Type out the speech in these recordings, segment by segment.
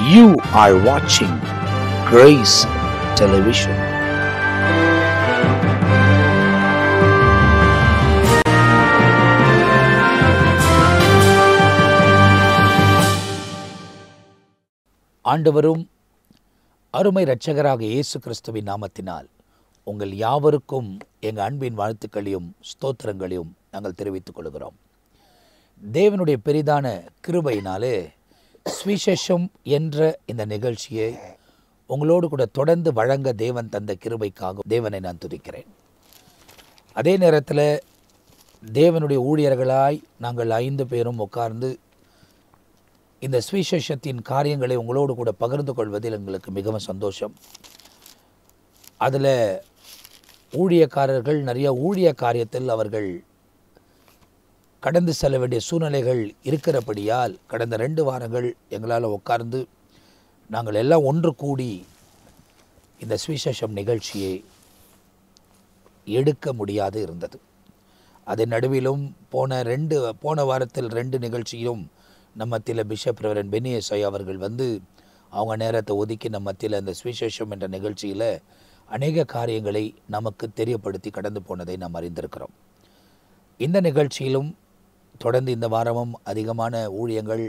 You are watching Grace Television. ஆண்டவரும் அருமை இரட்சகராக இயேசு கிறிஸ்துவின் நாமத்தினால் உங்கள் யாவருக்கும் எங்கள் அன்பின் வாழ்த்துக்களையும் ஸ்தோத்திரங்களையும் நாங்கள் தெரிவித்துக் கொள்கிறோம். தேவனுடைய பெரிதான கிருபையினாலே சுவிசேஷம் என்ற இந்த நிகழ்ச்சியை உங்களோடு கூட தொடர்ந்து வழங்க தேவன் தந்த கிருபைக்காக தேவனை நான் துதிக்கிறேன். அதே நேரத்தில் தேவனுடைய ஊழியர்களாய் நாங்கள் 5 பேரும் உட்கார்ந்து இந்த சுவிசேஷத்தின் காரியங்களை உங்களோடு கூட பகிர்ந்து கொள்வதில் எங்களுக்கு மிகவும் சந்தோஷம். அதில் ஊழியக்காரர்கள் நிறைய ஊழிய காரியத்தில் அவர்கள் கடந்து செல்ல வேண்டிய சூழ்நிலைகள் இருக்கிறபடியால் கடந்த 2 வாரங்கள் எங்களால் உட்கார்ந்து நாங்கள் எல்லாம் ஒன்று கூடி இந்த சுவிசேஷம் நிகழ்ச்சியை எடுக்க முடியாது இருந்தது. அதன் நடுவிலும் போன வாரத்தில் 2 நிகழ்ச்சியும் நம்ம மத்தியில் பிஷப் ரெவரண்ட் பெனியேசை அவர்கள் வந்து அவங்க நேரத்தை ஒதுக்கி நம்ம மத்தியில் இந்த சுவிசேஷம் என்ற நிகழ்ச்சியில் அநேக காரியங்களை நமக்கு தெரியப்படுத்தி கடந்து போனதை நாம் அறிந்திருக்கிறோம். இந்த நிகழ்ச்சியிலும் தொடர்ந்து இந்த வாரமும் அதிகமான ஊழியங்கள்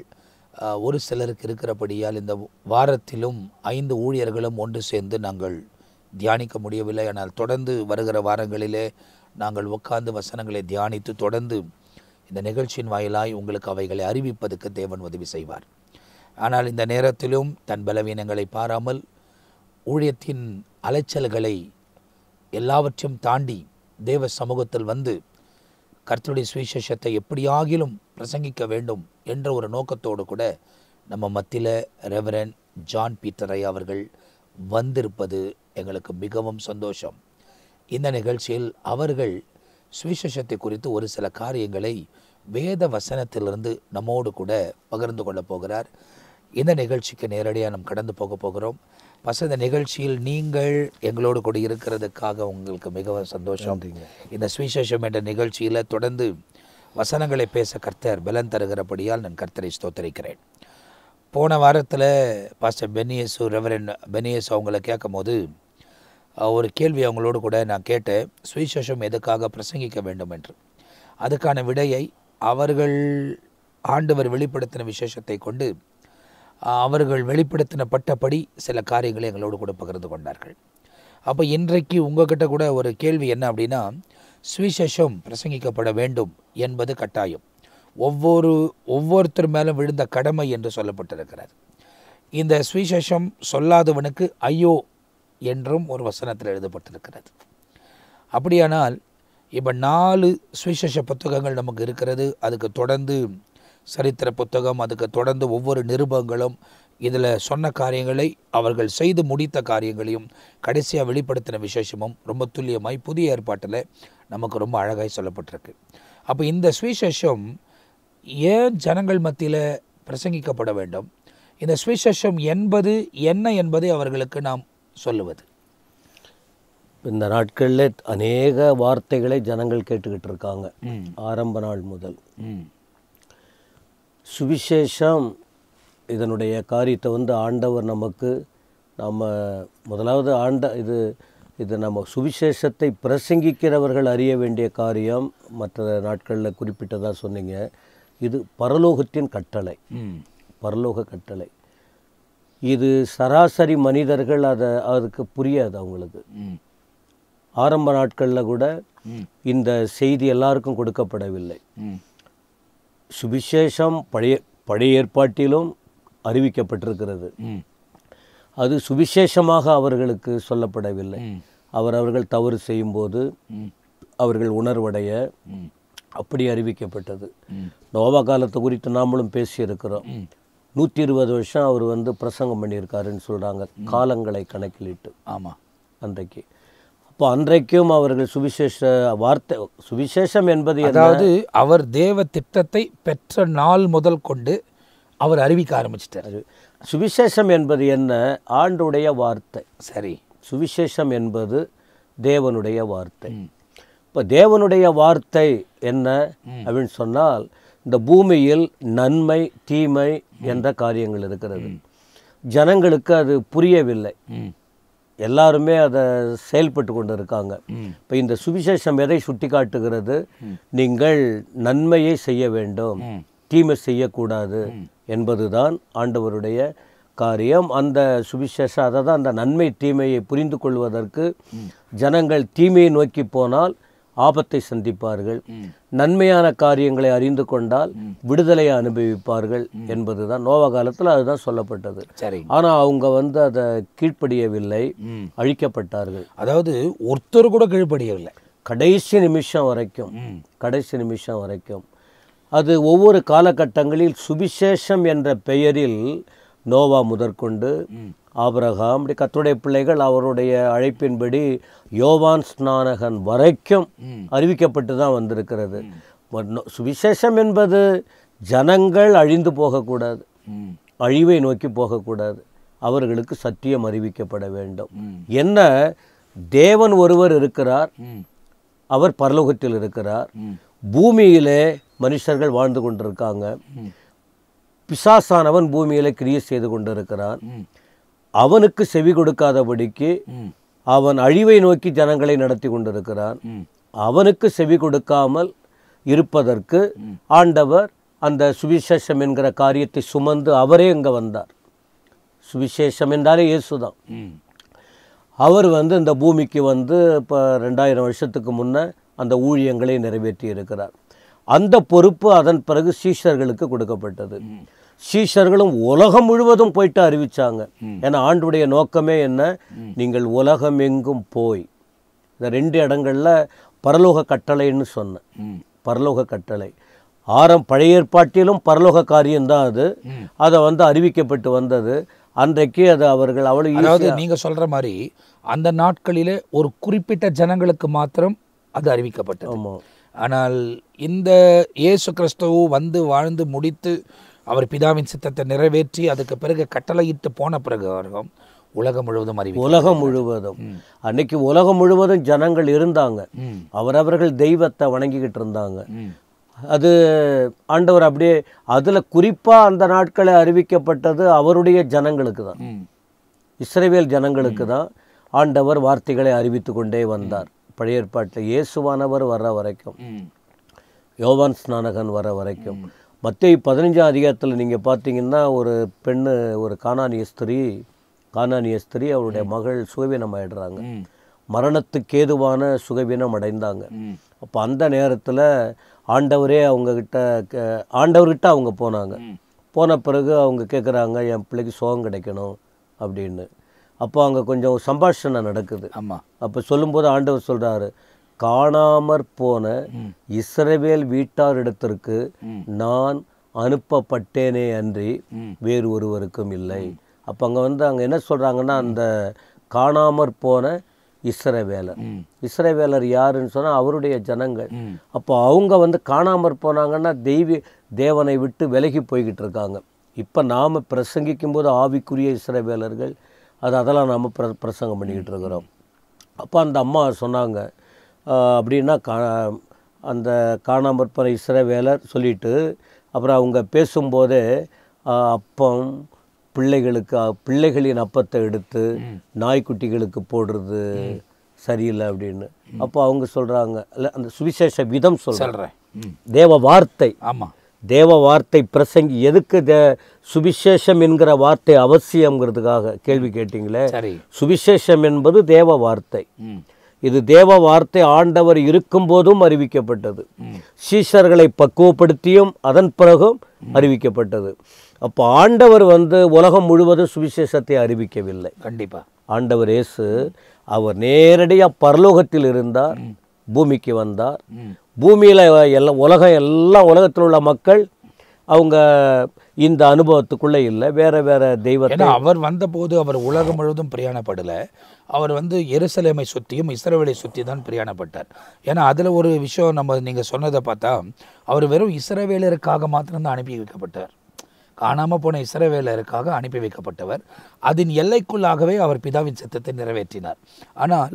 ஒரு சிலருக்கு இருக்கிறபடியால் இந்த வாரத்திலும் 5 ஊழியர்களும் ஒன்று சேர்ந்து நாங்கள் தியானிக்க முடியவில்லை. ஆனால் தொடர்ந்து வருகிற வாரங்களிலே நாங்கள் உட்கார்ந்து வசனங்களை தியானித்து தொடர்ந்து இந்த நிகழ்ச்சியின் வாயிலாய் உங்களுக்கு அவைகளை அறிவிப்பதற்கு தேவன் உதவி செய்வார். ஆனால் இந்த நேரத்திலும் தன் பலவீனங்களை பாராமல் ஊழியத்தின் அலைச்சல்களை எல்லாவற்றையும் தாண்டி தேவ சமூகத்தில் வந்து கர்த்தருடைய சுவிசேஷத்தை எப்படியாகிலும் பிரசங்கிக்க வேண்டும் என்ற ஒரு நோக்கத்தோடு கூட நம்ம மத்தியில் ரெவரண்ட் ஜான் பீட்டரை அவர்கள் வந்திருப்பது எங்களுக்கு மிகவும் சந்தோஷம். இந்த நிகழ்ச்சியில் அவர்கள் சுவிசேஷத்தை குறித்து ஒரு சில காரியங்களை வேத வசனத்திலிருந்து நம்மோடு கூட பகிர்ந்து கொள்ளப் போகிறார். இந்த நிகழ்ச்சிக்கு நேரடியாக நாம் கடந்து போகிறோம். இந்த நிகழ்ச்சியில் நீங்கள் எங்களோடு கூட இருக்கிறதுக்காக உங்களுக்கு மிகவும் சந்தோஷம். இந்த சுவிசேஷம் என்ற நிகழ்ச்சியில் தொடர்ந்து வசனங்களை பேச கர்த்தர் பலன் தருகிறபடியால் நான் கர்த்தரை ஸ்தோத்தரிக்கிறேன். போன வாரத்தில் பாஸ்டர் ரெவரண்ட் பெனியேசு அவங்களை கேட்கும் போது ஒரு கேள்வி அவங்களோடு கூட நான் கேட்டேன், சுவிசேஷம் எதுக்காக பிரசங்கிக்க வேண்டும் என்று. அதுக்கான விடையை அவர்கள் ஆண்டவர் வெளிப்படுத்தின விசேஷத்தை கொண்டு அவர்கள் வெளிப்படுத்தினப்பட்டபடி சில காரியங்களை எங்களோடு கூட பகிர்ந்து கொண்டார்கள். அப்போ இன்றைக்கு உங்ககிட்ட கூட ஒரு கேள்வி என்ன அப்படின்னா, சுவிசேஷம் பிரசங்கிக்கப்பட வேண்டும் என்பது கட்டாயம், ஒவ்வொருத்தர் மேலும் விழுந்த கடமை என்று சொல்லப்பட்டிருக்கிறது. இந்த சுவிசேஷம் சொல்லாதவனுக்கு ஐயோ என்றும் ஒரு வசனத்தில் எழுதப்பட்டிருக்கிறது. அப்படியானால் இப்போ 4 சுவிசேஷ புத்தகங்கள் நமக்கு இருக்கிறது. அதுக்கு தொடர்ந்து சரித்திர புத்தகம், அதுக்கு தொடர்ந்து ஒவ்வொரு நிருபங்களும் இதில் சொன்ன காரியங்களை அவர்கள் செய்து முடித்த காரியங்களையும் கடைசியாக வெளிப்படுத்தின விசேஷமும் ரொம்ப துல்லியமாய் புதிய ஏற்பாட்டில் நமக்கு ரொம்ப அழகாய் சொல்லப்பட்டிருக்கு. அப்போ இந்த சுவிசேஷம் ஏன் ஜனங்கள் மத்தியில் பிரசங்கிக்கப்பட வேண்டும், இந்த சுவிசேஷம் என்பது என்ன என்பதை அவர்களுக்கு நாம் சொல்லுவது. இந்த நாட்களில் அநேக வார்த்தைகளை ஜனங்கள் கேட்டுக்கிட்டு இருக்காங்க. ஆரம்ப நாள் முதல் சுவிசேஷம் இதனுடைய காரியத்தை வந்து ஆண்டவர் நமக்கு முதலாவது இது நம்ம சுவிசேஷத்தை பிரசங்கிக்கிறவர்கள் அறிய வேண்டிய காரியம். மற்ற நாட்களில் குறிப்பிட்டதாக சொன்னீங்க, இது பரலோகத்தின் கட்டளை, பரலோக கட்டளை. இது சராசரி மனிதர்கள் அதுக்கு புரியாது. அவங்களுக்கு ஆரம்ப நாட்களில் கூட இந்த செய்தி எல்லாருக்கும் கொடுக்கப்படவில்லை. சுவிசேஷம் பழைய ஏற்பாட்டிலும் அறிவிக்கப்பட்டிருக்கிறது. அது சுவிசேஷமாக அவர்களுக்கு சொல்லப்படவில்லை. அவர்கள் தவறு செய்யும்போது அவர்கள் உணர்வடைய அப்படி அறிவிக்கப்பட்டது. நோவா காலத்தை குறித்து நாமளும் பேசியிருக்கிறோம். 120 வருஷம் அவர் வந்து பிரசங்கம் பண்ணியிருக்காருன்னு சொல்கிறாங்க, காலங்களை கணக்கிலிட்டு. ஆமாம், அன்றைக்கு. அப்போ அன்றைக்கும் அவர்கள் சுவிசேஷம் என்பது அதாவது அவர் தேவ திட்டத்தை பெற்ற நாள் முதல் கொண்டு அவர் அறிவிக்க ஆரம்பிச்சிட்டார். சுவிசேஷம் என்பது என்ன? ஆண்டுடைய வார்த்தை. சரி, சுவிசேஷம் என்பது தேவனுடைய வார்த்தை. இப்போ தேவனுடைய வார்த்தை என்ன அப்படின்னு சொன்னால், இந்த பூமியில் நன்மை தீமை என்ற காரியங்கள் இருக்கிறது. ஜனங்களுக்கு அது புரியவில்லை. ம். எல்லாருமே அதை செயல்பட்டு கொண்டு இருக்காங்க. இப்போ இந்த சுவிசேஷம் எதை சுட்டி காட்டுகிறது? நீங்கள் நன்மையை செய்ய வேண்டும், தீமை செய்யக்கூடாது என்பதுதான் ஆண்டவருடைய காரியம். அந்த சுவிசேஷம் அதை தான், அந்த நன்மை தீமையை புரிந்து கொள்வதற்கு ஜனங்கள் தீமையை நோக்கி போனால் ஆபத்தை சந்திப்பார்கள், நன்மையான காரியங்களை அறிந்து கொண்டால் விடுதலையை அனுபவிப்பார்கள் என்பதுதான். நோவா காலத்தில் அதுதான் சொல்லப்பட்டது. சரி. ஆனால் அவங்க அதை கீழ்ப்படியவில்லை, அழிக்கப்பட்டார்கள். அதாவது ஒருத்தர் கூட கீழ்ப்படியவில்லை கடைசி நிமிஷம் வரைக்கும். கடைசி நிமிஷம் வரைக்கும் அது ஒவ்வொரு காலகட்டங்களில் சுவிசேஷம் என்ற பெயரில் நோவா முதற்கொண்டு ஆபிரகாம், அப்படி கர்த்தருடைய பிள்ளைகள் அவருடைய அழைப்பின்படி யோவான் ஸ்நானகன் வரைக்கும் அறிவிக்கப்பட்டு தான் வந்திருக்கிறது. சுவிசேஷம் என்பது ஜனங்கள் அழிந்து போகக்கூடாது, அழிவை நோக்கி போகக்கூடாது, அவர்களுக்கு சத்தியம் அறிவிக்கப்பட வேண்டும். என்ன, தேவன் ஒருவர் இருக்கிறார், அவர் பரலோகத்தில் இருக்கிறார், பூமியிலே மனுஷர்கள் வாழ்ந்து கொண்டிருக்காங்க, பிசாசானவன் பூமியிலே கிரியை செய்து கொண்டிருக்கிறான். அவனுக்கு செவி கொடுக்காதபடிக்கு அவன் அழிவை நோக்கி ஜனங்களை நடத்தி கொண்டிருக்கிறான். அவனுக்கு செவி கொடுக்காமல் இருப்பதற்கு ஆண்டவர் அந்த சுவிசேஷம் என்கிற காரியத்தை சுமந்து அவரே இங்கே வந்தார். சுவிசேஷம் என்றாலே இயேசுதான். அவர் இந்த பூமிக்கு இப்போ 2000 வருஷத்துக்கு முன்ன அந்த ஊழியங்களை நிறைவேற்றி இருக்கிறார். அந்த பொறுப்பு அதன் பிறகு சீஷர்களுக்கு கொடுக்கப்பட்டது. சீஷர்களும் உலகம் முழுவதும் போயிட்டு அறிவிச்சாங்க. ஏன்னா ஆண்டுடைய நோக்கமே என்ன, நீங்கள் உலகம் எங்கும் போய். இந்த 2 இடங்கள்ல பரலோக கட்டளைன்னு சொன்னேன். பரலோக கட்டளை பழைய ஏற்பாட்டிலும் பரலோக காரியம்தான் அது. அதை அறிவிக்கப்பட்டு வந்தது. அன்றைக்கு அது அவர்கள் அதாவது நீங்க சொல்ற மாதிரி அந்த நாட்களிலே ஒரு குறிப்பிட்ட ஜனங்களுக்கு மாத்திரம் அது அறிவிக்கப்பட்டது. ஆனால் இந்த இயேசு கிறிஸ்துவு வாழ்ந்து முடித்து அவர் பிதாவின் சித்தத்தை நிறைவேற்றி அதுக்கு பிறகு கட்டளையிட்டு போன பிறகு உலகம் முழுவதும் உலகம் முழுவதும் அன்னைக்கு உலகம் முழுவதும் ஜனங்கள் இருந்தாங்க. அவரவர்கள் தெய்வத்தை வணங்கிக்கிட்டு இருந்தாங்க. அது ஆண்டவர் அப்படியே அதுல குறிப்பா அந்த நாட்களை அறிவிக்கப்பட்டது அவருடைய ஜனங்களுக்கு தான், இஸ்ரவேல் ஜனங்களுக்கு தான் ஆண்டவர் வார்த்தைகளை அறிவித்து கொண்டே வந்தார். பழைய ஏற்பாட்டில் இயேசுவானவர் வர்ற வரைக்கும், யோவான் ஸ்நானகன் வர வரைக்கும். மத்தேயு 15ஆம் அதிகாரத்தில் நீங்கள் பார்த்தீங்கன்னா ஒரு பெண்ணு, ஒரு கானானிய ஸ்திரீ அவருடைய மகள் சுகவீனம் ஆயிடுறாங்க. மரணத்துக்கு ஏதுவான சுகவீனம் அடைந்தாங்க. அப்போ அந்த நேரத்தில் ஆண்டவர்கிட்ட அவங்க போனாங்க. போன பிறகு அவங்க கேட்குறாங்க, என் பிள்ளைக்கு சுகம் கிடைக்கணும் அப்படின்னு. அப்போ அங்கே கொஞ்சம் சம்பாஷணை நடக்குது. அப்போ சொல்லும்போது ஆண்டவர் சொல்கிறாரு, காணாமற் போன இஸ்ரவேல் வீட்டாரிடத்திற்கு நான் அனுப்பப்பட்டேனே அன்றி வேறு ஒருவருக்கும் இல்லை. அப்போ அங்கே என்ன சொல்கிறாங்கன்னா, அந்த காணாமற் போன இஸ்ரவேலர் யாருன்னு சொன்னால் அவருடைய ஜனங்கள். அப்போ அவங்க காணாமற் போனாங்கன்னா தேவனை விட்டு விலகி போய்கிட்டு இருக்காங்க. இப்போ நாம் பிரசங்கிக்கும் போது ஆவிக்குரிய இஸ்ரவேலர்கள் அதெல்லாம் நாம் பிரசங்கம் பண்ணிக்கிட்டு இருக்கிறோம். அப்போ அந்த அம்மா சொன்னாங்க, அப்படின்னா அந்த காணாமற் போன இஸ்ரவேலர் சொல்லிட்டு அப்புறம் அவங்க பேசும்போதே அப்பம் பிள்ளைகளின் அப்பத்தை எடுத்து நாய்க்குட்டிகளுக்கு போடுறது சரியில்லை அப்படின்னு. அப்போ அவங்க சொல்கிறாங்க, இல்லை அந்த சுவிசேஷ விதம் சொல்கிறேன், தேவ வார்த்தை பிரசங்கி எதுக்கு சுவிசேஷம் என்கிற வார்த்தை அவசியம்ங்கிறதுக்காக கேள்வி கேட்டீங்களே. சுவிசேஷம் என்பது தேவ வார்த்தை. இது தேவ வார்த்தை ஆண்டவர் இருக்கும் போதும் அறிவிக்கப்பட்டது, சீஷர்களை பக்குவப்படுத்தியும் அதன் பிறகும் அறிவிக்கப்பட்டது. அப்போ ஆண்டவர் உலகம் முழுவதும் சுவிசேஷத்தை அறிவிக்கவில்லை. கண்டிப்பா ஆண்டவர் இயேசு அவர் நேரடியாக பரலோகத்தில் இருந்தார், பூமிக்கு வந்தார். பூமியில் எல்லா உலகத்தில் உள்ள மக்கள் அவங்க இந்த அனுபவத்துக்குள்ளே இல்லை, வேற தெய்வத்தை. அவர் வந்தபோது அவர் உலகம் முழுவதும் பிரயாணப்படலை. அவர் எருசலேமை சுற்றியும் இஸ்ரவேலை சுற்றி தான் பிரயாணப்பட்டார். ஏன்னா அதில் ஒரு விஷயம் நீங்கள் சொன்னதை பார்த்தா அவர் வெறும் இஸ்ரவேலருக்காக மாத்திரம்தான் அனுப்பி வைக்கப்பட்டார். காணாமல் போன இஸ்ரவேலருக்காக அனுப்பி வைக்கப்பட்டவர். அதன் எல்லைக்குள்ளாகவே அவர் பிதாவின் சித்தத்தை நிறைவேற்றினார். ஆனால்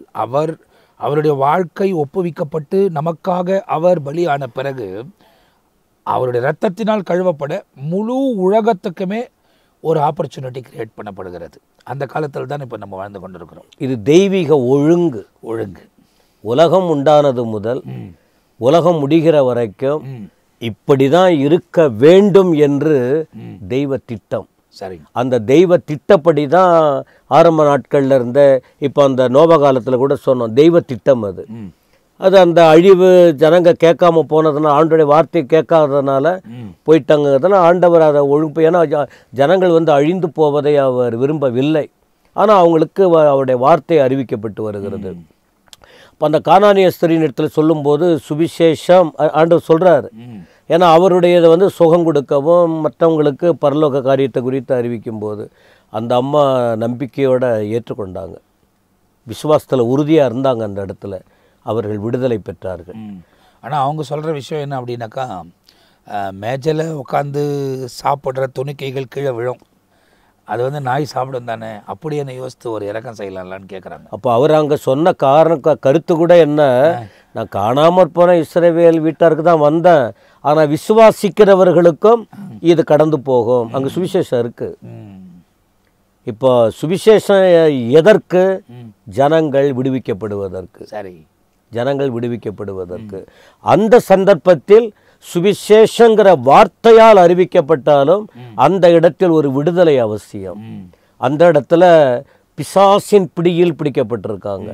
அவருடைய வாழ்க்கை ஒப்புவிக்கப்பட்டு நமக்காக அவர் பலியான பிறகு அவருடைய இரத்தத்தினால் கழுவப்பட முழு உலகத்துக்குமே ஒரு ஆப்பர்ச்சுனிட்டி கிரியேட் பண்ணப்படுகிறது. அந்த காலத்தில் தான் இப்போ நம்ம வாழ்ந்து கொண்டிருக்கிறோம். இது தெய்வீக ஒழுங்கு. உலகம் உண்டானது முதல் உலகம் முடிகிற வரைக்கும் இப்படி தான் இருக்க வேண்டும் என்று தெய்வ திட்டம். சரி, அந்த தெய்வ திட்டப்படி தான் ஆரம்ப நாட்கள்ல இருந்த, இப்போ அந்த நோப காலத்தில் கூட சொன்னோம், தெய்வ திட்டம் அது. அது அந்த அழிவு ஜனங்க கேட்காம போனதுனால, ஆண்டோடைய வார்த்தையை கேட்காததுனால போயிட்டாங்கிறதுனால ஆண்டவர் அதை ஒழுங்கு. ஏன்னா ஜனங்கள் வந்து அழிந்து போவதை அவர் விரும்பவில்லை. ஆனால் அவங்களுக்கு அவருடைய வார்த்தை அறிவிக்கப்பட்டு வருகிறது. இப்போ அந்த கானானிய ஸ்திரீயின் இடத்துல சொல்லும்போது சுவிசேஷம் ஆண்டவர் சொல்கிறார். ஏன்னா அவருடையதை வந்து சுகம் கொடுக்கவும் மற்றவங்களுக்கு பரலோக காரியத்தை குறித்து அறிவிக்கும் போது அந்த அம்மா நம்பிக்கையோடு ஏற்றுக்கொண்டாங்க, விசுவாசத்தில் உறுதியாக இருந்தாங்க. அந்த இடத்துல அவர்கள் விடுதலை பெற்றார்கள். ஆனால் அவங்க சொல்கிற விஷயம் என்ன அப்படின்னாக்கா, மேஜையில் உட்காந்து சாப்பிட்ற துணிக்கைகள் கீழே விழும், அது வந்து நாய் சாப்பிடும் தானே, அப்படி என்ன யோசித்து ஒரு இறக்கம் செய்யலாம்லான்னு கேட்குறாங்க. அப்போ அவர் அங்கே சொன்ன கருத்து கூட என்ன, நான் காணாமற் போன இஸ்ரவேல் வீட்டாருக்கு தான் வந்தேன், ஆனால் விசுவாசிக்கிறவர்களுக்கும் இது கடந்து போகும். அங்கே சுவிசேஷம் இருக்குது. இப்போ சுவிசேஷம் எதற்கு? ஜனங்கள் விடுவிக்கப்படுவதற்கு. சரி, ஜனங்கள் விடுவிக்கப்படுவதற்கு. அந்த சந்தர்ப்பத்தில் சுவிசேஷங்கிற வார்த்தையால் அறிவிக்கப்பட்டாலும் அந்த இடத்தில் ஒரு விடுதலை அவசியம். அந்த இடத்துல பிசாசின் பிடியில் பிடிக்கப்பட்டிருக்காங்க,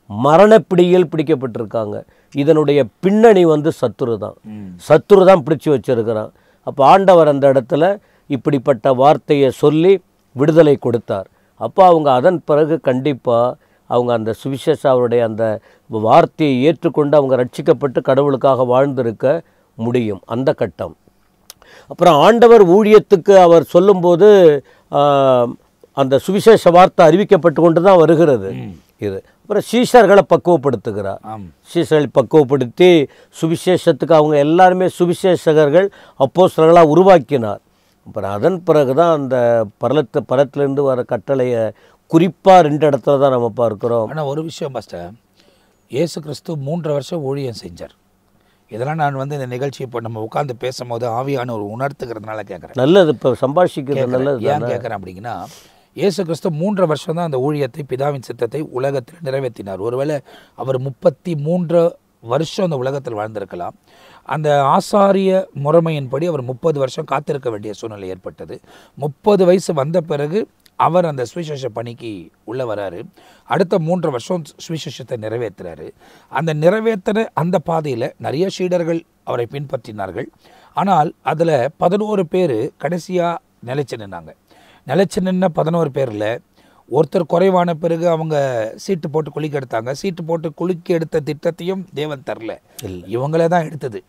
மரணப்பிடியில் பிடிக்கப்பட்டிருக்காங்க. இதனுடைய பின்னணி வந்து சத்துரு தான் பிடிச்சி வச்சிருக்கிறான். அப்போ ஆண்டவர் அந்த இடத்துல இப்படிப்பட்ட வார்த்தையை சொல்லி விடுதலை கொடுத்தார். அப்போ அவங்க அதன் பிறகு கண்டிப்பாக அவங்க அந்த சுவிசேஷ அவருடைய அந்த வார்த்தையை ஏற்றுக்கொண்டு அவங்க ரட்சிக்கப்பட்டு கடவுளுக்காக வாழ்ந்திருக்க முடியும். அந்த கட்டம். அப்புறம் ஆண்டவர் ஊழியத்துக்கு அவர் சொல்லும்போது அந்த சுவிசேஷ வார்த்தை அறிவிக்கப்பட்டு கொண்டு தான் வருகிறது இது. அப்புறம் சீஷர்களை பக்குவப்படுத்துகிறார். சீஷர்களை பக்குவப்படுத்தி சுவிசேஷத்துக்கு அவங்க எல்லாருமே சுவிசேஷகர்கள் அப்போஸ்தலர்களாக உருவாக்கினார். அப்புறம் அதன் பிறகு தான் அந்த பரத்திலிருந்து வர கட்டளையை குறிப்பாக 2 இடத்துல தான் நம்ம பார்க்குறோம். ஆனால் ஒரு விஷயம் பாஸ்டர், இயேசு கிறிஸ்து 3 வருஷம் ஊழியம் செஞ்சார். இதெல்லாம் நான் வந்து இந்த நிகழ்ச்சி இப்போ நம்ம உட்காந்து பேசும்போது ஆவியான ஒரு உணர்த்துக்கிறதுனால கேட்குறேன். நல்லது, இப்போ சம்பாஷிக்கிறது நல்லது. ஏன் கேட்குறேன் அப்படிங்கன்னா, இயேசு கிறிஸ்து 3 வருஷம் தான் அந்த ஊழியத்தை, பிதாவின் சித்தத்தை உலகத்தில் நிறைவேற்றினார். ஒருவேளை அவர் 33 வருஷம் அந்த உலகத்தில் வாழ்ந்திருக்கலாம். அந்த ஆசாரிய முறைமையின்படி அவர் 30 வருஷம் காத்திருக்க வேண்டிய சூழ்நிலை ஏற்பட்டது. 30 வயசு வந்த பிறகு அவர் அந்த சுவிசேஷ பணிக்கு உள்ளே வராரு. அடுத்த 3 வருஷம் சுவிசேஷத்தை நிறைவேற்றுறாரு. அந்த நிறைவேற்றின அந்த பாதையில் நிறைய சீடர்கள் அவரை பின்பற்றினார்கள். ஆனால் அதில் 11 பேர் கடைசியாக நிலைச்சு நின்னாங்க. நிலைச்சு நின்ன 11 பேரில் ஒருத்தர் குறைவான பிறகு அவங்க சீட்டு போட்டு குளிக்க எடுத்தாங்க. சீட்டு போட்டு குளிக்க எடுத்த திட்டத்தையும் தேவன் தரல, இவங்களே தான் எடுத்தது.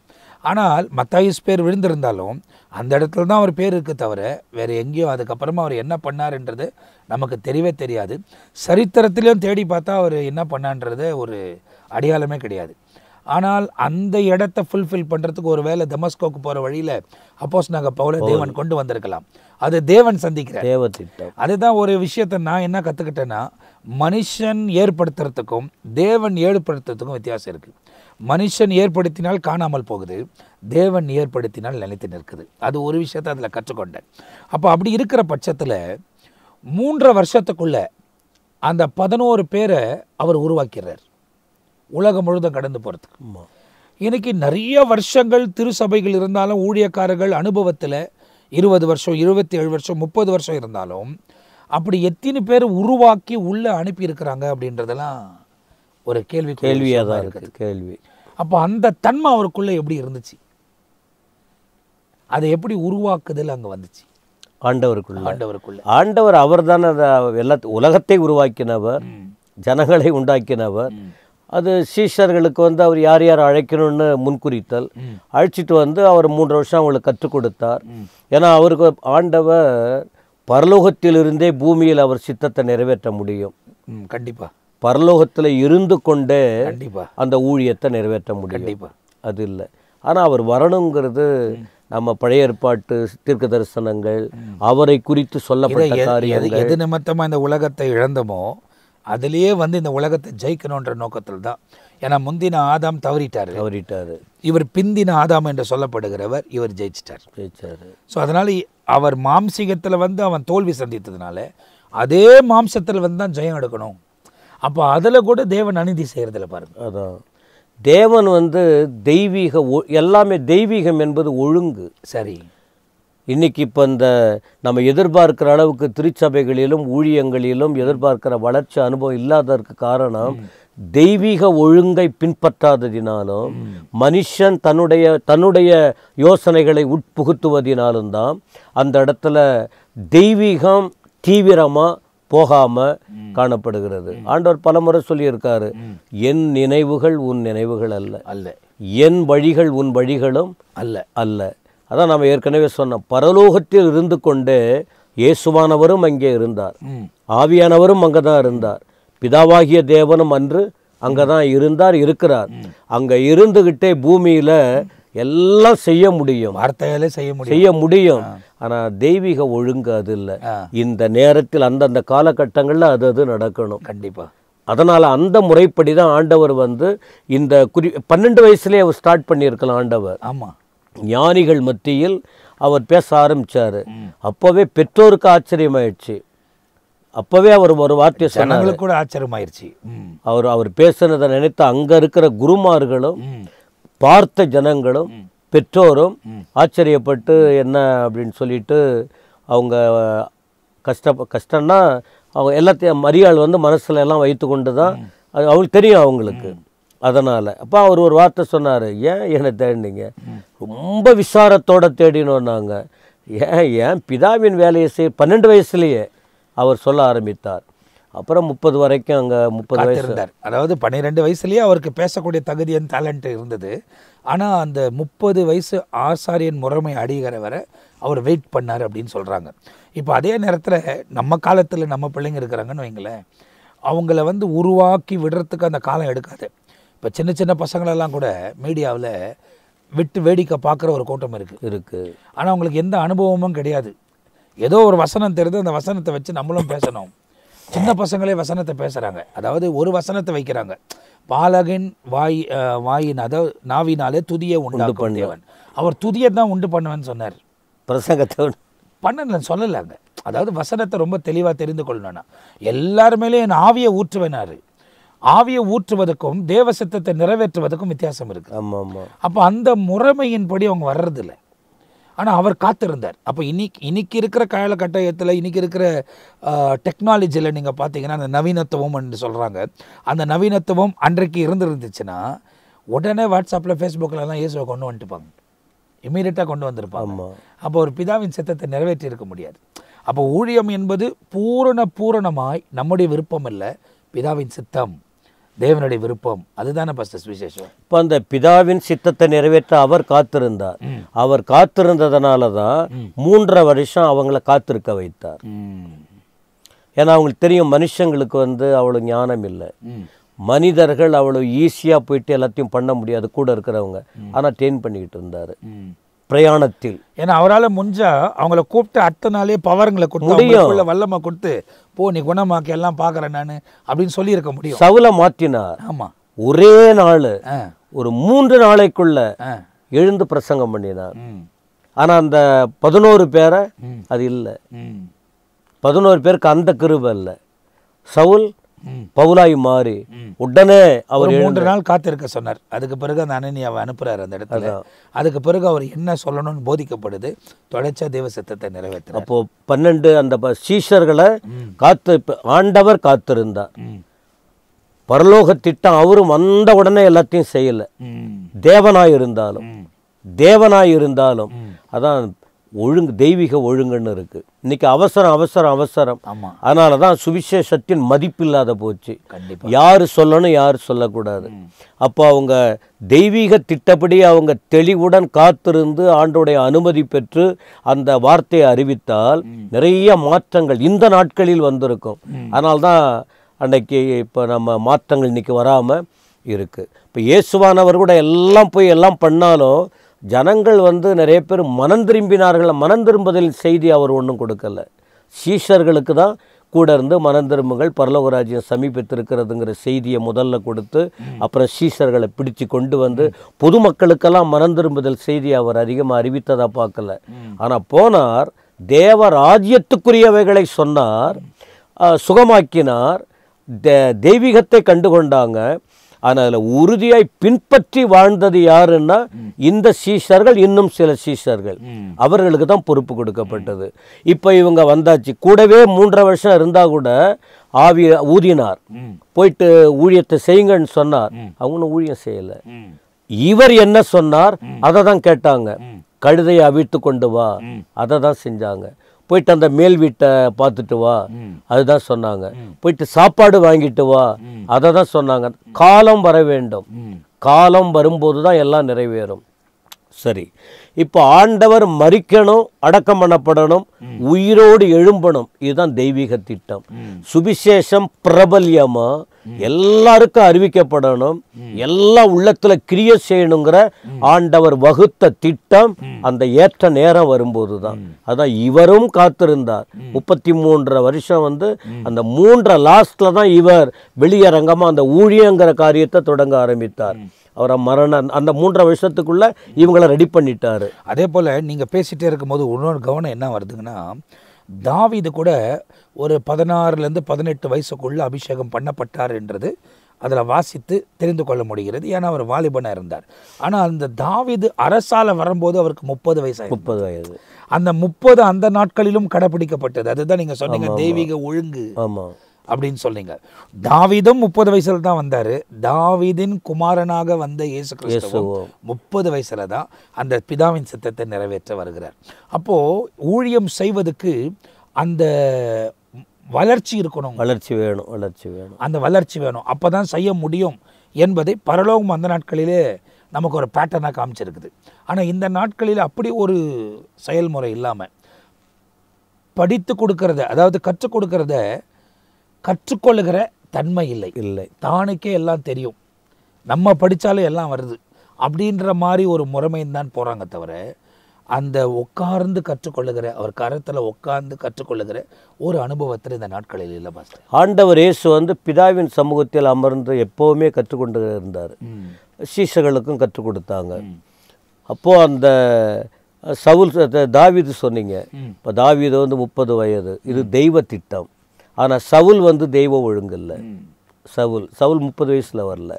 ஆனால் 50 பேர் விழுந்திருந்தாலும் அந்த இடத்துல தான் அவர் பேர் இருக்குது தவிர வேறு எங்கேயும் அதுக்கப்புறமா அவர் என்ன பண்ணார்ன்றது நமக்கு தெரியவே தெரியாது. சரித்திரத்திலையும் தேடி பார்த்தா அவர் என்ன பண்ணான்றது ஒரு அடையாளமே கிடையாது. ஆனால் அந்த இடத்த ஃபுல்ஃபில் பண்ணுறதுக்கு ஒரு வேளை தமஸ்கோக்கு போகிற வழியில் அப்போஸ்தலனாகிய பவுலை தேவன் கொண்டு வந்திருக்கலாம். அது தேவன் சந்திக்கிற தேவ திட்டம். அதுதான் ஒரு விஷயத்தை நான் என்ன கற்றுக்கிட்டேன்னா, மனுஷன் ஏற்படுத்துறதுக்கும் தேவன் ஏற்படுத்துறதுக்கும் வித்தியாசம் இருக்குது. மனுஷன் ஏற்படுத்தினால் காணாமல் போகுது, தேவன் ஏற்படுத்தினால் நிலைத்து நிற்குது. அது ஒரு விஷயத்தை அதில் கற்றுக்கொண்டேன். அப்போ அப்படி இருக்கிற பட்சத்தில் 3 வருஷத்துக்குள்ள அந்த 11 பேரை அவர் உருவாக்கிறார் உலகம் முழுதும் கடந்து போகிறதுக்கு. இன்னைக்கு நிறைய வருஷங்கள் திருசபைகள் இருந்தாலும், ஊழியக்காரர்கள் அனுபவத்தில் 20 வருஷம் 27 வருஷம் 30 வருஷம் இருந்தாலும் அப்படி எத்தனை பேர் உருவாக்கி உள்ளே அனுப்பியிருக்கிறாங்க அப்படின்றதெல்லாம் ஒரு கேள்வியாக தான் இருக்குது. கேள்வி. அப்போ அந்த தன்மை அவருக்குள்ளே எப்படி இருந்துச்சு, அதை எப்படி உருவாக்குதல் அங்கே வந்துச்சு? ஆண்டவர் அவர் தானே உலகத்தை உருவாக்கினவர், ஜனங்களை உண்டாக்கினவர். அது சீஷர்களுக்கு வந்து அவர் யார் யார் அழைக்கணும்னு முன்குறித்தல், அழைச்சிட்டு வந்து அவர் 3 வருஷம் அவங்களுக்கு கற்றுக் கொடுத்தார். ஏன்னா அவருக்கு ஆண்டவர் பரலோகத்திலிருந்தே பூமியில் அவர் சித்தத்தை நிறைவேற்ற முடியும். கண்டிப்பாக பரலோகத்தில் இருந்து கொண்டே அந்த ஊழியத்தை நிறைவேற்ற முடியும். அது இல்லை. ஆனால் அவர் வரணுங்கிறது நம்ம பழைய ஏற்பாட்டு தீர்க்க தரிசனங்கள், அவரை குறித்து சொல்லப்பட்ட காரியங்கள், எது நிமித்தமாக இந்த உலகத்தை இழந்தமோ அதிலேயே வந்து இந்த உலகத்தை ஜெயிக்கணுன்ற நோக்கத்தில் தான். ஏன்னா முந்தின ஆதாம் தவறிட்டாரு, இவர் பிந்தின ஆதாம் என்று சொல்லப்படுகிறவர் இவர் ஜெயிச்சிட்டார். ஸோ அதனால அவர் மாம்சீகத்தில் வந்து அவன் தோல்வி சந்தித்ததுனால அதே மாம்சத்தில் வந்து தான் ஜெயம் எடுக்கணும். அப்போ அதில் கூட தேவன் அநீதி செய்கிறதில்ல பாருங்க. அதான் தேவன் வந்து தெய்வீக எல்லாமே தெய்வீகம் என்பது ஒழுங்கு. சரி, இன்னைக்கு இப்போ இந்த நம்ம எதிர்பார்க்கிற அளவுக்கு திருச்சபைகளிலும் ஊழியங்களிலும் எதிர்பார்க்கிற வளர்ச்சி அனுபவம் இல்லாததற்கு காரணம் தெய்வீக ஒழுங்கை பின்பற்றாததினாலும் மனுஷன் தன்னுடைய யோசனைகளை உட்புகுத்துவதினாலும் தான் அந்த இடத்துல தெய்வீகம் தீவிரமாக போகாமல் காணப்படுகிறது. ஆண்டவர் பலமுறை சொல்லியிருக்காரு, என் நினைவுகள் உன் நினைவுகள் அல்ல, என் வழிகள் உன் வழிகளும் அல்ல. அதான் நம்ம ஏற்கனவே சொன்னோம், பரலோகத்தில் இருந்து கொண்டே இயேசுவானவரும் அங்கே இருந்தார், ஆவியானவரும் அங்கே தான் இருந்தார், பிதாவாகிய தேவனும் அன்று அங்கே தான் இருக்கிறார். அங்கே இருந்துக்கிட்டே பூமியில் எல்லாம் செய்ய முடியும், வார்த்தையாலே செய்ய முடியும். ஆனால் தெய்வீக ஒழுங்கு அது இல்லை. இந்த நேரத்தில் அந்தந்த காலகட்டங்களில் அது நடக்கணும் கண்டிப்பாக. அதனால் அந்த முறைப்படி தான் ஆண்டவர் வந்து இந்த 12 வயசுலேயே அவர் ஸ்டார்ட் பண்ணியிருக்கலாம் ஆண்டவர். ஆமாம், ஞானிகள் மத்தியில் அவர் பேச ஆரம்பித்தார். அப்போவே பெற்றோருக்கு ஆச்சரியமாயிடுச்சு. அப்போவே அவர் ஒரு வார்த்தை சொன்னார், கூட ஆச்சரியமாயிருச்சு. அவர் பேசுனதை நினைத்து அங்கே இருக்கிற குருமார்களும் பார்த்த ஜனங்களும் பெற்றோரும் ஆச்சரியப்பட்டு என்ன அப்படின்னு சொல்லிட்டு அவங்க கஷ்டம்னா அவங்க எல்லாத்தையும் மரியாள் வந்து மனசில் எல்லாம் வைத்து கொண்டு தான் அது அவங்களுக்கு தெரியும் அவங்களுக்கு. அதனால் அப்போ அவர் ஒரு வார்த்தை சொன்னார், ஏன் என்னை தேடினீங்க? ரொம்ப விசாரத்தோடு தேடினோம் நாங்கள். ஏன் பிதாவின் வேலையை 12 வயசுலேயே அவர் சொல்ல ஆரம்பித்தார். அப்புறம் 30 வரைக்கும் அங்கே 30 வயசு இருந்தார். அதாவது 12 வயசுலேயே அவருக்கு பேசக்கூடிய தகுதி டேலண்ட் இருந்தது. ஆனால் அந்த 30 வயசு ஆசாரியன் முறைமை அடிகிற வரை அவர் வெயிட் பண்ணார் அப்படின்னு சொல்கிறாங்க. இப்போ அதே நேரத்தில் நம்ம காலத்தில் நம்ம பிள்ளைங்க இருக்கிறாங்கன்னு வைங்களேன், அவங்கள வந்து உருவாக்கி விடுறதுக்கு அந்த காலம் எடுக்காது. இப்போ சின்ன சின்ன பசங்களெல்லாம் கூட மீடியாவில் விட்டு வேடிக்கை பார்க்குற ஒரு கூட்டம் இருக்குது. ஆனால் அவங்களுக்கு எந்த அனுபவமும் கிடையாது. ஏதோ ஒரு வசனம் தெரிந்து அந்த வசனத்தை வச்சு நம்மளும் பேசணும். சின்ன பசங்களே வசனத்தை பேசுகிறாங்க. அதாவது ஒரு வசனத்தை வைக்கிறாங்க, பாலகின் வாயின் அதாவது நாவினாலே துதியை உண்டு பண்ணுவன். அவர் துதியை தான் உண்டு பண்ணுவேன்னு சொன்னார், பிரசங்கத்தை பண்ணலன்னு சொல்லலாங்க. அதாவது வசனத்தை ரொம்ப தெளிவாக தெரிந்து கொள்ளணும்னா எல்லாருமேலே என் ஆவியை ஊற்றுவேனாரு. ஆவியை ஊற்றுவதற்கும் தேவ சித்தத்தை நிறைவேற்றுவதற்கும் வித்தியாசம் இருக்குது. அப்போ அந்த முறைமையின்படி அவங்க வர்றதில்லை. ஆனால் அவர் காத்திருந்தார். அப்போ இன்னைக்கு இருக்கிற காலகட்டத்தில் இன்னைக்கு இருக்கிற டெக்னாலஜியில் நீங்கள் பார்த்தீங்கன்னா அந்த நவீனத்துவம் என்று சொல்கிறாங்க. அந்த நவீனத்துவம் அன்றைக்கு இருந்துச்சுன்னா உடனே வாட்ஸ்அப்பில் ஃபேஸ்புக்கிலலாம் இயேசுவை கொண்டு வந்துட்டுப்பாங்க, இம்மீடியட்டாக கொண்டு வந்திருப்பாங்க. அப்போ ஒரு பிதாவின் சித்தத்தை நிறைவேற்றி இருக்க முடியாது. அப்போ ஊழியம் என்பது பூரணமாய் நம்முடைய விருப்பம் இல்லை, பிதாவின் சித்தம், தேவனுடைய விருப்பம். அதுதானே ஃபர்ஸ்ட் விசேஷம். இப்போ அந்த பிதாவின் சித்தத்தை நிறைவேற்ற அவர் காத்திருந்தார். அவர் காத்திருந்ததுனால தான் 3.5 வருஷம் அவங்கள காத்திருக்க வைத்தார். ஏன்னா அவங்களுக்கு தெரியும் மனுஷங்களுக்கு வந்து அவ்வளோ ஞானம் இல்லை, மனிதர்கள் அவ்வளோ ஈஸியாக போயிட்டு எல்லாத்தையும் பண்ண முடியாது கூட இருக்கிறவங்க. ஆனால் ட்ரெயின் பண்ணிக்கிட்டு இருந்தார் பிரயாணத்தில். ஏன்னா அவரால் முடிஞ்சா அவங்கள கூப்பிட்டு அடுத்த நாளே பவருங்களை கொடுத்து வல்லமை கொடுத்து போ நீ குணமாக்கி எல்லாம் பார்க்குறேன் நான் அப்படின்னு சொல்லியிருக்க முடியும். சவுல மாற்றினார். ஆமாம், ஒரே நாள் ஒரு 3 நாளைக்குள்ள எழுந்து பிரசங்கம் பண்ணினார். ஆனால் அந்த 11 பேரை அது இல்லை, 11 பேருக்கு அந்த கிருபை இல்லை. சவுல் பவுலாய் மாறி உடனே அவர் 3 நாள் காத்திருக்க சொன்னார். அதுக்கு பிறகு அந்த அனனியாவை அனுப்புறாரு அந்த இடத்துல. அதுக்கு பிறகு அவர் என்ன சொல்லணும்னு போதிக்கப்படுது, தொடர்ச்சியா தேவ சித்தத்தை நிறைவேற்ற. அப்போ 12 அந்த சீஷர்களை ஆண்டவர் காத்திருந்தார். பரலோக திட்டம் அவரும் வந்த உடனே எல்லாத்தையும் செய்யல. தேவனாய் இருந்தாலும் அதான் ஒழுங்கு, தெய்வீக ஒழுங்குன்னு இருக்கு. இன்னைக்கு அவசரம். அதனால தான் சுவிசேஷத்தின் மதிப்பில்லாத போச்சு. யாரு சொல்லணும் யாரு சொல்லக்கூடாது. அப்போ அவங்க தெய்வீக திட்டப்படி அவங்க தெளிவுடன் காத்திருந்து ஆண்டோடைய அனுமதி பெற்று அந்த வார்த்தையை அறிவித்தால் நிறைய மாற்றங்கள் இந்த நாட்களில் வந்திருக்கும். அதனால்தான் அன்னைக்கு இப்போ நம்ம மாற்றங்கள் இன்னைக்கு வராமல் இருக்கு. இப்போ இயேசுவானவர் கூட எல்லாம் பண்ணாலும் ஜனங்கள் வந்து நிறைய பேர் மனம் திரும்பினார்கள். மனம் திரும்புதல் செய்தி அவர் ஒன்றும் கொடுக்கல. சீஷர்களுக்கு தான் கூட இருந்து மனம் திரும்புங்கள் பரலோக ராஜ்யம் சமீபத்திருக்கிறதுங்கிற செய்தியை முதல்ல கொடுத்து அப்புறம் சீஷர்களை பிடிச்சு கொண்டு வந்து பொதுமக்களுக்கெல்லாம் மனம் திரும்புதல் செய்தியை அவர் அதிகமாக அறிவித்ததா பார்க்கல. ஆனால் போனார், தேவ ராஜ்யத்துக்குரியவைகளை சொன்னார், சுகமாக்கினார், தெய்வீகத்தை கண்டுகொண்டாங்க. ஆனால் அதில் உறுதியாய் பின்பற்றி வாழ்ந்தது யாருன்னா இந்த சீஷர்கள், இன்னும் சில சீஷர்கள், அவர்களுக்கு தான் பொறுப்பு கொடுக்கப்பட்டது. இப்போ இவங்க வந்தாச்சு, கூடவே 3.5 வருஷம் இருந்தால் கூட ஆவி ஊதினார், போயிட்டு ஊழியத்தை செய்யுங்கன்னு சொன்னார், அவங்களும் ஊழியம் செய்யலை. இவர் என்ன சொன்னார் அதை தான் கேட்டாங்க. கழுதையை அவிழ்த்து கொண்டு வா, அதை தான் செஞ்சாங்க. போயிட்டு அந்த மேல் வீட்டை பார்த்துட்டு வா, அதுதான் சொன்னாங்க. போயிட்டு சாப்பாடு வாங்கிட்டு வா, அதை தான் சொன்னாங்க. காலம் வர வேண்டும், காலம் வரும்போது தான் எல்லாம் நிறைவேறும். சரி, இப்போ ஆண்டவர் மரிக்கணும், அடக்கம் பண்ணப்படணும், உயிரோடு எழும்பணும். இதுதான் தெய்வீக திட்டம். சுவிசேஷம் பிரபல்யமா எல்லாருக்கும் அறிவிக்கப்படணும், எல்லா உள்ளத்துல கிரியை செய்யணுங்கிற ஆண்டவர் வகுத்த திட்டம் அந்த ஏற்ற நேரம் வரும்போது தான். அதான் இவரும் காத்திருந்தார். 33 வருஷம் அந்த 3 லாஸ்ட்ல தான் இவர் வெளியரங்கமா அந்த ஊழியங்கிற காரியத்தை தொடங்க ஆரம்பித்தார். அவரை அந்த 3 வருஷத்துக்குள்ள இவங்களை ரெடி பண்ணிட்டாரு. அதே போல் நீங்கள் பேசிகிட்டே இருக்கும்போது இன்னொரு கவனம் என்ன வருதுங்கன்னா, தாவீது கூட ஒரு 16லேருந்து 18 வயசுக்குள்ளே அபிஷேகம் பண்ணப்பட்டார் என்றது அதில் வாசித்து தெரிந்து கொள்ள முடிகிறது. ஏன்னா அவர் வாலிபனாக இருந்தார். ஆனால் அந்த தாவீது அரசால வரும்போது அவருக்கு 30 வயசு. 30 வயது. அந்த 30 அந்த நாட்களிலும் கடைப்பிடிக்கப்பட்டது. அதுதான் நீங்கள் சொன்னீங்க தெய்வீக ஒழுங்கு. ஆமாம் அப்படின்னு சொன்னீங்க. தாவீதும் 30 வயசுல தான் வந்தாரு. தாவீதின் குமாரனாக வந்த இயேசு கிறிஸ்துவும் 30 வயசுல தான் அந்த பிதாவின் சித்தத்தை நிறைவேற்ற வருகிறார். அப்போ ஊழியம் செய்வதற்கு அந்த வளர்ச்சி இருக்கணும், வளர்ச்சி வேணும், வளர்ச்சி வேணும், அந்த வளர்ச்சி வேணும். அப்பதான் செய்ய முடியும் என்பதை பரலோகம் அந்த நாட்களிலே நமக்கு ஒரு பேட்டர்னாக காமிச்சிருக்குது. ஆனால் இந்த நாட்களில் அப்படி ஒரு செயல்முறை இல்லாமல் படித்து கொடுக்கறத, அதாவது கற்றுக் கொடுக்கறத கற்றுக்கொள்ளுகிற தன்மை இல்லை. தானுக்கே எல்லாம் தெரியும், நம்ம படித்தாலும் எல்லாம் வருது அப்படின்ற மாதிரி ஒரு முறைமையும் தான் போகிறாங்க. தவிர அந்த உட்கார்ந்து கற்றுக்கொள்ளுகிற, அவர் கரத்தில் உட்கார்ந்து கற்றுக்கொள்ளுகிற ஒரு அனுபவத்தில் இந்த நாட்களில் இல்லை பாஸ்டர். ஆண்டவர் இயேசு பிதாவின் சமூகத்தில் அமர்ந்து எப்போவுமே கற்றுக்கொண்டு இருந்தார். சீஷர்களுக்கும் கற்றுக் கொடுத்தாங்க. அப்போது அந்த சவுல், தாவீது சொன்னீங்க, இப்போ தாவீது 30 வயது, இது தெய்வ திட்டம். ஆனால் சவுல் தெய்வ ஒழுங்கு இல்லை. சவுல் 30 வயசுல வரல.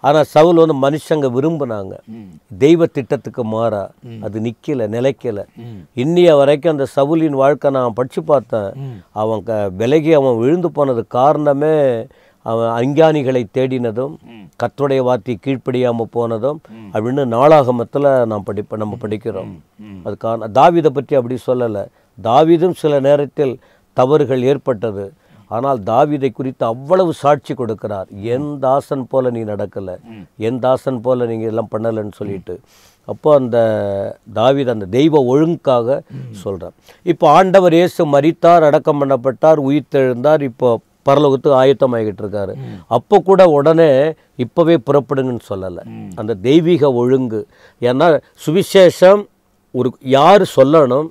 ஆனால் சவுல் மனுஷங்க விரும்பினாங்க, தெய்வ திட்டத்துக்கு மாறா அது நிலைக்கல. இன்னிய வரைக்கும் அந்த சவுலின் வாழ்க்கை நான் படிச்சு பார்த்தேன். அவன் விலகி அவன் விழுந்து போனது காரணமே அவன் அஞ்ஞானிகளை தேடினதும் கர்த்தருடைய வார்த்தையை கீழ்ப்படியாமல் போனதும் அப்படின்னு நாளாகமத்தில் நம்ம படிக்கிறோம். அதுக்கான தாவீதை பற்றி அப்படி சொல்லலை. தாவீதும் சில நேரத்தில் தவறுகள் ஏற்பட்டது. ஆனால் தாவீதை குறித்து அவ்வளவு சாட்சி கொடுக்கிறார். என் தாசன் போல நீ நடக்கலை, என் தாசன் போல நீங்கள் எல்லாம் பண்ணலைன்னு சொல்லிட்டு. அப்போ அந்த தாவீது அந்த தெய்வ ஒழுங்குக்காக சொல்கிறார். இப்போ ஆண்டவர் இயேசு மரித்தார், அடக்கம் பண்ணப்பட்டார், உயிர்த்தெழுந்தார், இப்போ பரலோகத்துக்கு ஆயத்தமாகிட்டு இருக்காரு. அப்போ கூட உடனே இப்போவே புறப்படுங்கன்னு சொல்லலை. அந்த தெய்வீக ஒழுங்கு. ஏன்னா சுவிசேஷம் யார் சொல்லணும்,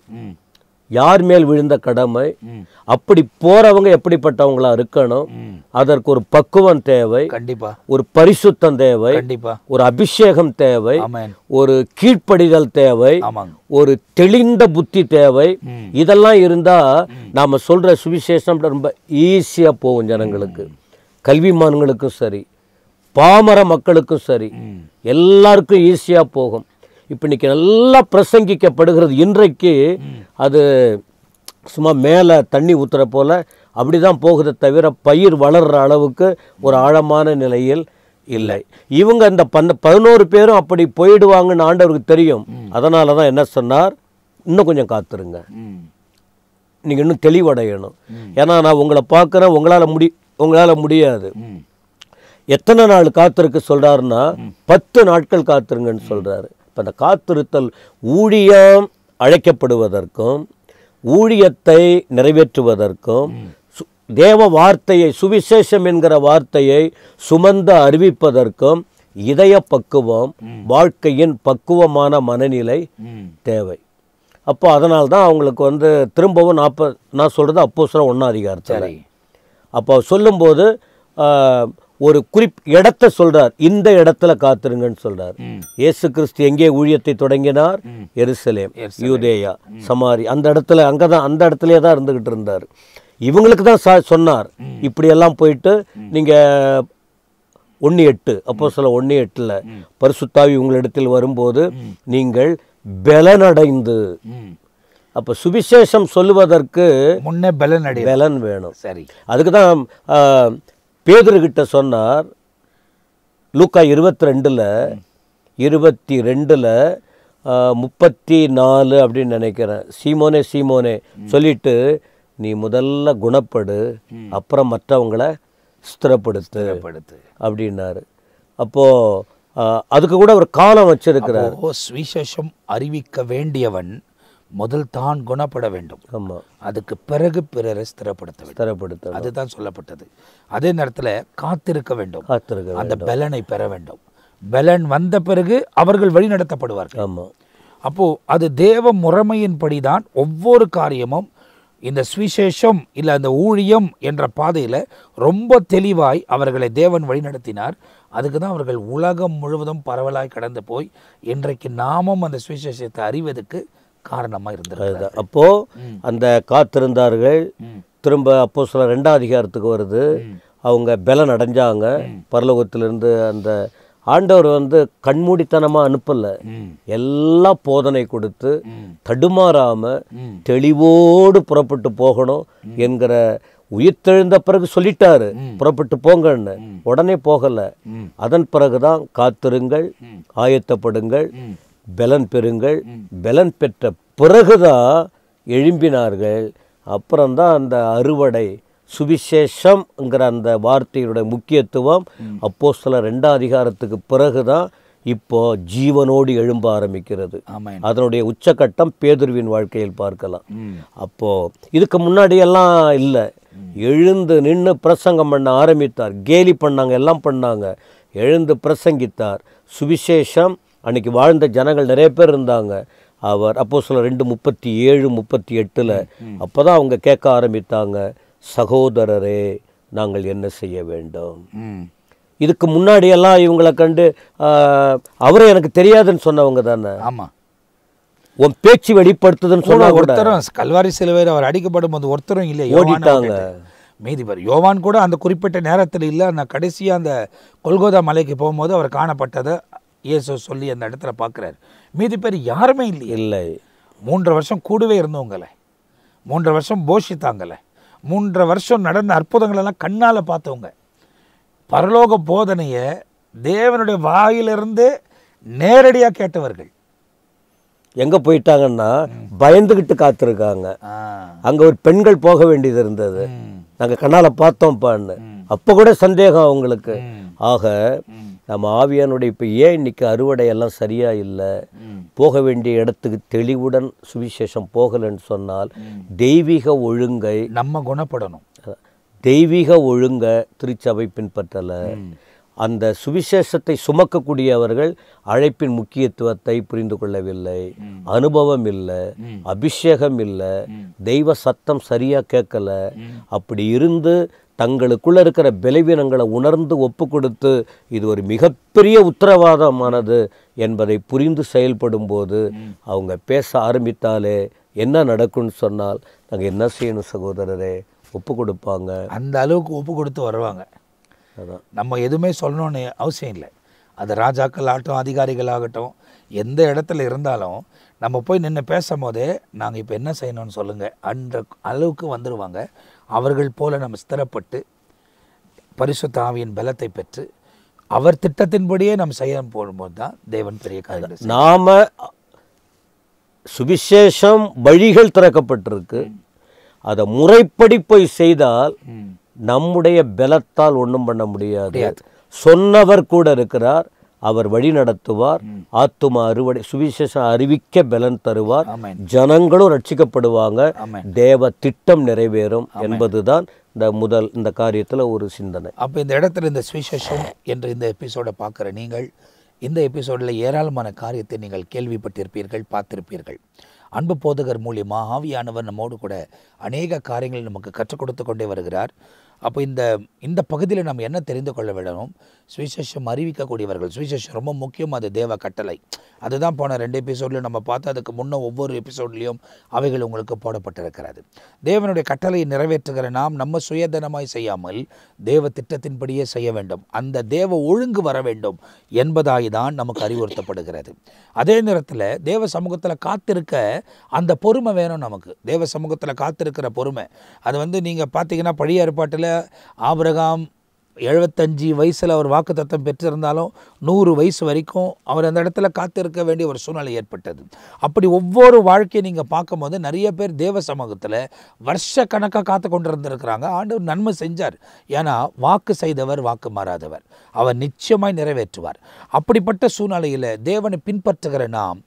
யார் மேல் விழுந்த கடமை, அப்படி போறவங்க எப்படிப்பட்டவங்களா இருக்கணும், அதற்கு ஒரு பக்குவம் தேவை, கண்டிப்பா ஒரு பரிசுத்தம் தேவை, கண்டிப்பா ஒரு அபிஷேகம் தேவை, ஒரு கீழ்ப்படிதல் தேவை, ஒரு தெளிந்த புத்தி தேவை. இதெல்லாம் இருந்தா நாம சொல்ற சுவிசேஷம் ரொம்ப ஈஸியா போகும் ஜனங்களுக்கு. கல்விமான்களுக்கும் சரி, பாமர மக்களுக்கும் சரி, எல்லாருக்கும் ஈஸியா போகும். இப்போ இன்னைக்கு நல்லா பிரசங்கிக்கப்படுகிறது. இன்றைக்கு அது சும்மா மேலே தண்ணி ஊற்றுற போல அப்படி தான் போகுது தவிர பயிர் வளர்கிற அளவுக்கு ஒரு ஆழமான நிலையில் இல்லை. இவங்க இந்த 11 பேரும் அப்படி போயிடுவாங்கன்னு ஆண்டவருக்கு தெரியும். அதனால தான் என்ன சொன்னார், இன்னும் கொஞ்சம் காத்துருங்க, நீங்கள் இன்னும் தெளிவடையணும். ஏன்னா நான் உங்களை பார்க்குறேன், உங்களால் முடியாது. எத்தனை நாள் காத்திருக்க சொல்கிறாருன்னா 10 நாட்கள் காத்திருங்கன்னு சொல்கிறாரு. இப்போ அந்த காத்திருத்தல் ஊழியம் அழைக்கப்படுவதற்கும் ஊழியத்தை நிறைவேற்றுவதற்கும் தேவ வார்த்தையை, சுவிசேஷம் என்கிற வார்த்தையை சுமந்து அறிவிப்பதற்கும் இதய பக்குவம், வாழ்க்கையின் பக்குவமான மனநிலை தேவை. அப்போ அதனால தான் அவங்களுக்கு வந்து திரும்பவும் நான் சொல்கிறது அப்போஸ்தலர் 1 அதிகாரத்தில். சரி. அப்போ சொல்லும்போது ஒரு இடத்த சொல்றார், இந்த இடத்துல காத்திருங்கன்னு சொல்றார். இயேசு கிறிஸ்து எங்கே ஊழியத்தை தொடங்கினார்? எருசலேம், யூதேயா, சமாரி, அந்த இடத்துல, அங்கதான், அந்த இடத்துலயே தான் இருந்துகிட்டு இருந்தார். இவங்களுக்கு தான் சொன்னார், இப்படியெல்லாம் போயிட்டு நீங்க 1:8 அப்போஸ்தலர் 1:8 பரிசுத்தாவி உங்களிடத்தில் வரும்போது நீங்கள் பலனடைந்து. அப்ப சுவிசேஷம் சொல்லுவதற்கு முன்னே பலன் வேணும். சரி, அதுக்கு தான் பேதுருகிட்ட சொன்னார் லூக்கா 22:34 அப்படின்னு நினைக்கிறேன். சீமோனே சீமோனே சொல்லிட்டு நீ முதல்ல குணப்படு, அப்புறம் மற்றவங்களை ஸ்திரப்படுத்து அப்படின்னாரு. அப்போ அதுக்கு கூட ஒரு காலம் வச்சிருக்கிறார். சுவிசேஷம் அறிவிக்க வேண்டியவன் முதல் தான் குணப்பட வேண்டும். ஆமா, அதுக்கு பிறகு பிறரை ஸ்திரப்படுத்த அதுதான் சொல்லப்பட்டது. அதே நேரத்தில் காத்திருக்க வேண்டும், அந்த பலனை பெற வேண்டும். பலன் வந்த பிறகு அவர்கள் வழி நடத்தப்படுவார்கள். ஆமா, அப்போ அது தேவ முறைமையின்படிதான் ஒவ்வொரு காரியமும் இந்த சுவிசேஷம் இல்லை அந்த ஊழியம் என்ற பாதையில் ரொம்ப தெளிவாய் அவர்களை தேவன் வழிநடத்தினார். அதுக்கு தான் அவர்கள் உலகம் முழுவதும் பரவலாய் கடந்து போய் இன்றைக்கு நாமும் அந்த சுவிசேஷத்தை அறிவதற்கு காரணமாக இருந்தது. அப்போ அந்த காத்திருந்தார்கள். திரும்ப அப்போஸ்தலர் 2 அதிகாரத்துக்கு வருது. அவங்க பலன் அடைஞ்சாங்க. பரலோகத்திலிருந்து அந்த ஆண்டவர் வந்து கண்மூடித்தனமாக அனுப்பலை, எல்லா போதனை கொடுத்து தடுமாறாம தெளிவோடு புறப்பட்டு போகணும் என்கிற உயிர்த்தெழுந்த பிறகு சொல்லிட்டாரு, புறப்பட்டு போங்கன்னு. உடனே போகல. அதன் பிறகுதான் காத்திருங்கள், ஆயத்தப்படுங்கள், பலன் பெறுங்கள். பலன் பெற்ற பிறகுதான் எழும்பினார்கள். அப்புறம்தான் அந்த அறுவடை, சுவிசேஷம்ங்கிற அந்த வார்த்தையுடைய முக்கியத்துவம் அப்போஸ்தலர் 2 அதிகாரத்துக்கு பிறகுதான் இப்போ ஜீவனோடு எழும்ப ஆரம்பிக்கிறது. அதனுடைய உச்சகட்டம் பேதுருவின் வாழ்க்கையில் பார்க்கலாம். அப்போ இதுக்கு முன்னாடி எல்லாம் இல்லை. எழுந்து நின்று பிரசங்கம் பண்ண ஆரம்பித்தார். கேலி பண்ணாங்க, எல்லாம் பண்ணாங்க. எழுந்து பிரசங்கித்தார். சுவிசேஷம் அன்னைக்கு வாழ்ந்த ஜனங்கள் நிறைய பேர் இருந்தாங்க. அவர் அப்போஸ்தலர் 2:37-38 அப்போதான் அவங்க கேட்க ஆரம்பித்தாங்க, சகோதரரே நாங்கள் என்ன செய்ய வேண்டும்? இதுக்கு முன்னாடி எல்லாம் இவங்களை கண்டு அவரே எனக்கு தெரியாதுன்னு சொன்னவங்க தானே. ஆமா, உன் பேச்சு வெளிப்படுத்துதுன்னு சொன்னா ஒருத்தரும் கல்வாரி சிலுவையில் அவர் அடிக்கப்படும் போது ஒருத்தரும் இல்லை, ஓடிட்டாங்க. மீதி பேர் யோவான் கூட அந்த குறிப்பிட்ட நேரத்தில் இல்லை. நான் கடைசியாக அந்த கொல்கோதா மலைக்கு போகும்போது அவர் காணப்பட்டதை இயேசு சொல்லி அந்த இடத்துல பார்க்குறாரு. மீதி பேர் யாருமே இல்லை. 3 வருஷம் கூடவே இருந்தவங்களை, 3 வருஷம் போஷித்தாங்கலை, 3 வருஷம் நடந்த அற்புதங்களெல்லாம் கண்ணால் பார்த்தவங்க, பரலோக போதனையை தேவனுடைய வாயிலிருந்து நேரடியாக கேட்டவர்கள் எங்கே போயிட்டாங்கன்னா பயந்துக்கிட்டு காத்திருக்காங்க. அங்கே ஒரு பெண்கள் போக வேண்டியது இருந்தது, நாங்கள் கண்ணால் பார்த்தோம்ப்பான்னு. அப்போ கூட சந்தேகம் அவங்களுக்கு. ஆக நம்ம ஆவியானுடைய இப்போ ஏன் இன்னைக்கு அறுவடையெல்லாம் சரியா இல்லை, போக வேண்டிய இடத்துக்கு தெளிவுடன் சுவிசேஷம் போகலைன்னு சொன்னால் தெய்வீக ஒழுங்கை நம்ம குணப்படணும். தெய்வீக ஒழுங்கை திருச்சபை பின்பற்றலை. அந்த சுவிசேஷத்தை சுமக்கக்கூடியவர்கள் அழைப்பின் முக்கியத்துவத்தை புரிந்து கொள்ளவில்லை, அனுபவம் இல்லை, அபிஷேகம் இல்லை, தெய்வ சத்தம் சரியா கேட்கல. அப்படி இருந்து தங்களுக்குள்ள இருக்கிற பலவீனங்களை உணர்ந்து ஒப்பு கொடுத்து இது ஒரு மிகப்பெரிய உத்தரவாதமானது என்பதை புரிந்து செயல்படும் போது அவங்க பேச ஆரம்பித்தாலே என்ன நடக்கும்னு சொன்னால், நாங்கள் என்ன செய்யணும் சகோதரரே, ஒப்பு கொடுப்பாங்க. அந்த அளவுக்கு ஒப்பு கொடுத்து வருவாங்க. அதான், நம்ம எதுவுமே சொல்லணும்னு அவசியம் இல்லை. அது ராஜாக்கள் ஆகட்டும், அதிகாரிகள் ஆகட்டும், எந்த இடத்துல இருந்தாலும் நம்ம போய் நின்று பேசும் போதே நாங்கள் இப்போ என்ன செய்யணும்னு சொல்லுங்கள் அந்த அளவுக்கு வந்துடுவாங்க. அவர்கள் போல நம்ம ஸ்திரப்பட்டு பரிசுத்த ஆவியின் பலத்தை பெற்று அவர் திட்டத்தின்படியே நம்ம செய்ய போடும்போது தான் தேவன் பெரிய காரியம். நாம சுவிசேஷம் வழிகள் திறக்கப்பட்டிருக்கு, அதை முறைப்படி போய் செய்தால் நம்முடைய பலத்தால் ஒன்றும் பண்ண முடியாது. சொன்னவர் கூட இருக்கிறார், அவர் வழி நடத்துவார், ஆத்துமா அறுவடை சுவிசேஷம் அறிவிக்க பலன் தருவார், ஜனங்களும் ரட்சிக்கப்படுவாங்க, தேவ திட்டம் நிறைவேறும் என்பதுதான் இந்த காரியத்தில் ஒரு சிந்தனை. அப்போ இந்த இடத்துல இந்த சுவிசேஷம் என்ற இந்த எபிசோடை பார்க்குற நீங்கள் இந்த எபிசோடில் ஏராளமான காரியத்தை நீங்கள் கேள்விப்பட்டிருப்பீர்கள், பார்த்திருப்பீர்கள். அன்பு போதகர் மூலியமா ஆவியானவர் நம்மோடு கூட அநேக காரியங்களை நமக்கு கற்றுக் கொடுத்து கொண்டே வருகிறார். அப்போ இந்த பகுதியில் நம்ம என்ன தெரிந்து கொள்ள வேணும்? சுவிசேஷம் அறிவிக்கக்கூடியவர்கள், சுவிசேஷம் ரொம்ப முக்கியம், அது தேவ கட்டளை. அதுதான் போன 2 எபிசோடில் நம்ம பார்த்து, அதுக்கு முன்னே ஒவ்வொரு எபிசோட்லேயும் அவைகள் உங்களுக்கு போடப்பட்டிருக்கிறது. தேவனுடைய கட்டளையை நிறைவேற்றுகிற நாம் நம்ம சுயதனமாய் செய்யாமல் தேவ திட்டத்தின்படியே செய்ய வேண்டும். அந்த தேவ ஒழுங்கு வர வேண்டும் என்பதாய் தான் நமக்கு அறிவுறுத்தப்படுகிறது. அதே நேரத்தில் தேவ சமூகத்தில் காத்திருக்க அந்த பொறுமை வேணும் நமக்கு. தேவ சமூகத்தில் காத்திருக்கிற பொறுமை, அது நீங்கள் பார்த்தீங்கன்னா பழைய ஏற்பாட்டில் ஆபிரகாம் 75 வயசில் அவர் வாக்குத்தத்தம் பெற்றிருந்தாலும் 100 வயசு வரைக்கும் அவர் அந்த இடத்துல காத்திருக்க வேண்டிய ஒரு சூழ்நிலை ஏற்பட்டது. அப்படி ஒவ்வொரு வாழ்க்கையை நீங்கள் பார்க்கும்போது நிறைய பேர் தேவ சமூகத்தில் வருஷ கணக்காக காத்து கொண்டு இருந்திருக்கிறாங்க. ஆண்டவர் நன்மை செஞ்சார். ஏன்னா வாக்கு செய்தவர் வாக்கு மாறாதவர், அவர் நிச்சயமாய் நிறைவேற்றுவார். அப்படிப்பட்ட சூழ்நிலையில் தேவனை பின்பற்றுகிற நாம்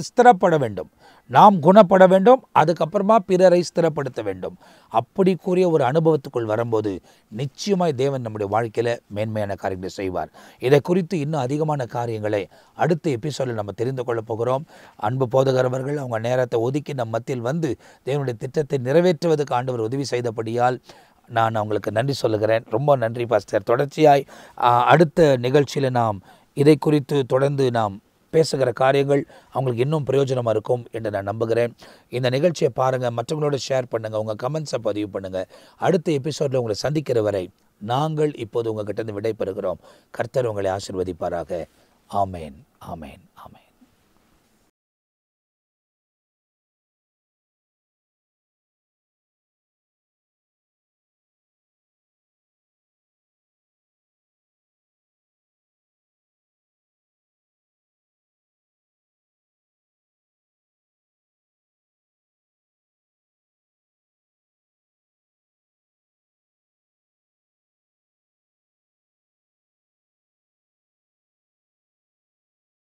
ஸ்திரப்பட வேண்டும். நாம் குணப்பட வேண்டும், அதுக்கப்புறமா பிறரை ஸ்திரப்படுத்த வேண்டும். அப்படி கூறிய ஒரு அனுபவத்துக்குள் வரும்போது நிச்சயமாய் தேவன் நம்முடைய வாழ்க்கையில் மேன்மையான காரியங்களை செய்வார். இதை குறித்து இன்னும் அதிகமான காரியங்களை அடுத்த எபிசோடில் நம்ம தெரிந்து கொள்ளப் போகிறோம். அன்பு போதகர் அவர்கள் அவங்க நேரத்தை ஒதுக்கி நம் மத்தியில் வந்து தேவனுடைய திட்டத்தை நிறைவேற்றுவதற்கு ஆண்டவர் உதவி செய்தபடியால் நான் அவங்களுக்கு நன்றி சொல்லுகிறேன். ரொம்ப நன்றி பாஸ்டர். தொடர்ச்சியாய் அடுத்த நிகழ்ச்சியில் நாம் இதை குறித்து தொடர்ந்து நாம் பேசுகிற காரியங்கள் அவங்களுக்கு இன்னும் பிரயோஜனமாக இருக்கும் என்று நான் நம்புகிறேன். இந்த நிகழ்ச்சியை பாருங்கள், மற்றவங்களோட ஷேர் பண்ணுங்கள், உங்கள் கமெண்ட்ஸை பதிவு பண்ணுங்கள். அடுத்த எபிசோடில் உங்களை சந்திக்கிற வரை நாங்கள் இப்போது உங்கள்கிட்ட விடை பெறுகிறோம். கர்த்தர் உங்களை ஆசீர்வதிப்பாராக. ஆமேன், ஆமேன், ஆமேன்.